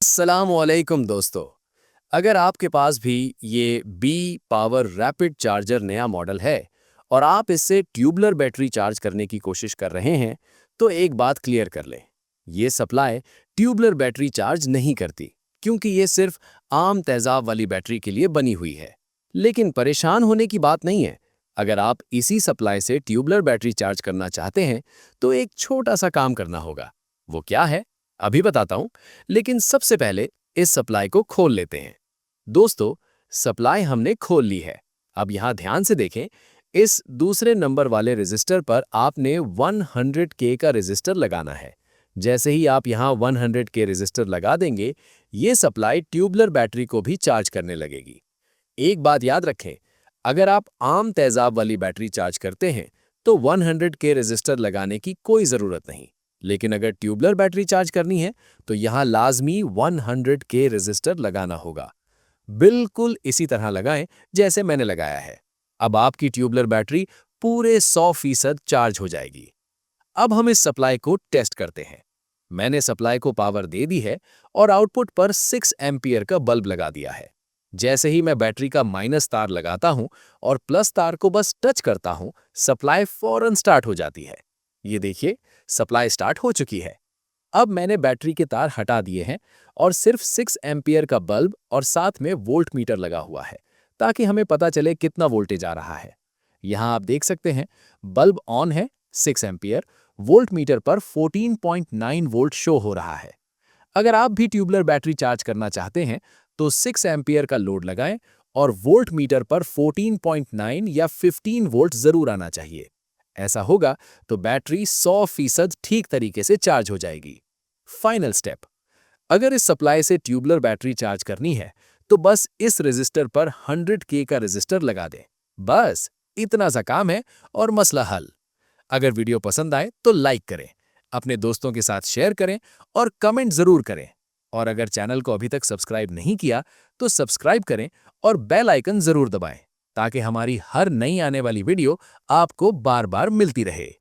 अस्सलामुअलैकुम दोस्तों। अगर आपके पास भी ये बी पावर रैपिड चार्जर नया मॉडल है और आप इससे ट्यूबलर बैटरी चार्ज करने की कोशिश कर रहे हैं, तो एक बात क्लियर कर लें। ये सप्लाई ट्यूबलर बैटरी चार्ज नहीं करती, क्योंकि ये सिर्फ आम तेजाब वाली बैटरी के लिए बनी हुई है। लेकिन परेशान होने की बात नहीं है। अगर आप इसी सप्लाई से ट्यूबलर बैटरी चार्ज करना चाहते हैं, तो एक छोटा सा काम करना होगा। वो क्या है, अभी बताता हूं। लेकिन सबसे पहले इस सप्लाई को खोल लेते हैं। दोस्तों, सप्लाई हमने खोल ली है। अब यहां ध्यान से देखें। इस दूसरे नंबर वाले रेजिस्टर पर आपने 100K का रेजिस्टर लगाना है। जैसे ही आप यहां 100K रेजिस्टर लगा देंगे, ये सप्लाई ट्यूबलर बैटरी को भी चार्ज करने लगेगी। एक बात याद रखें, अगर आप आम तेजाब वाली बैटरी चार्ज करते हैं, तो 100K रेजिस्टर लगाने की कोई ज़रूरत नहीं। लेकिन अगर ट्यूबलर बैटरी चार्ज करनी है, तो यहाँ लाजमी 100K रेजिस्टर लगाना होगा। बिल्कुल इसी तरह लगाएं जैसे मैंने लगाया है। अब आपकी ट्यूबलर बैटरी पूरे 100% चार्ज हो जाएगी। अब हम इस सप्लाई को टेस्ट करते हैं। मैंने सप्लाई को पावर दे दी है और आउटपुट पर 6 एम्पियर का बल्ब लगा दिया है। जैसे ही मैं बैटरी का माइनस तार लगाता हूं और प्लस तार को बस टच करता हूं, सप्लाई फौरन स्टार्ट हो जाती है। ये देखिए, सप्लाई स्टार्ट हो चुकी है। अब मैंने बैटरी के तार हटा दिए हैं और सिर्फ 6 एम्पियर का बल्ब और साथ में वोल्ट मीटर लगा हुआ है, ताकि हमें पता चले कितना वोल्टेज आ रहा है। यहाँ आप देख सकते हैं, बल्ब ऑन है, 6 एम्पियर, वोल्ट मीटर पर 14.9 वोल्ट शो हो रहा है। अगर आप भी ट्यूबलर बैटरी चार्ज करना चाहते हैं, तो 6 एम्पियर का लोड लगाएं और वोल्ट मीटर पर 14.9 या 15 वोल्ट जरूर आना चाहिए। ऐसा होगा तो बैटरी 100% ठीक तरीके से चार्ज हो जाएगी। फाइनल स्टेप, अगर इस सप्लाई से ट्यूबलर बैटरी चार्ज करनी है, तो बस इस रेजिस्टर पर 100K का रेजिस्टर लगा दें। बस इतना सा काम है और मसला हल। अगर वीडियो पसंद आए तो लाइक करें, अपने दोस्तों के साथ शेयर करें और कमेंट जरूर करें। और अगर चैनल को अभी तक सब्सक्राइब नहीं किया, तो सब्सक्राइब करें और बेल आइकन जरूर दबाएं, ताकि हमारी हर नई आने वाली वीडियो आपको बार बार मिलती रहे।